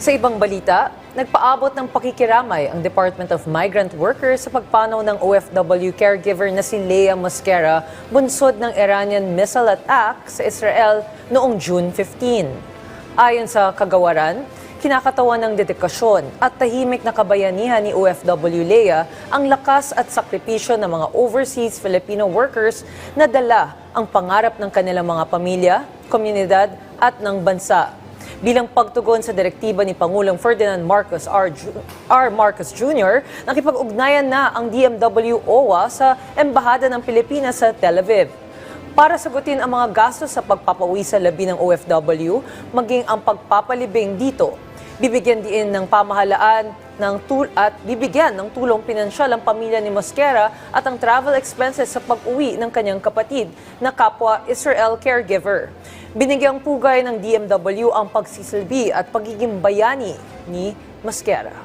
Sa ibang balita, nagpaabot ng pakikiramay ang Department of Migrant Workers sa pagpanaw ng OFW caregiver na si Leah Mosquera, bunsod ng Iranian missile attack sa Israel noong June 15. Ayon sa kagawaran, kinakatawan ng dedikasyon at tahimik na kabayanihan ni OFW Leah ang lakas at sakripisyo ng mga overseas Filipino workers na dala ang pangarap ng kanilang mga pamilya, komunidad at ng bansa. Bilang pagtugon sa direktiba ni Pangulong Ferdinand Marcos R. Marcos Jr., nakipag-ugnayan na ang DMW-OWA sa Embahada ng Pilipinas sa Tel Aviv. Para sagutin ang mga gastos sa pagpapauwi sa labi ng OFW, maging ang pagpapalibing dito, bibigyan din ng pamahalaan bibigyan ng tulong pinansyal ang pamilya ni Mosquera at ang travel expenses sa pag-uwi ng kanyang kapatid na kapwa Israel caregiver. Binigyang pugay ng DMW ang pagsisilbi at pagiging bayani ni Mosquera.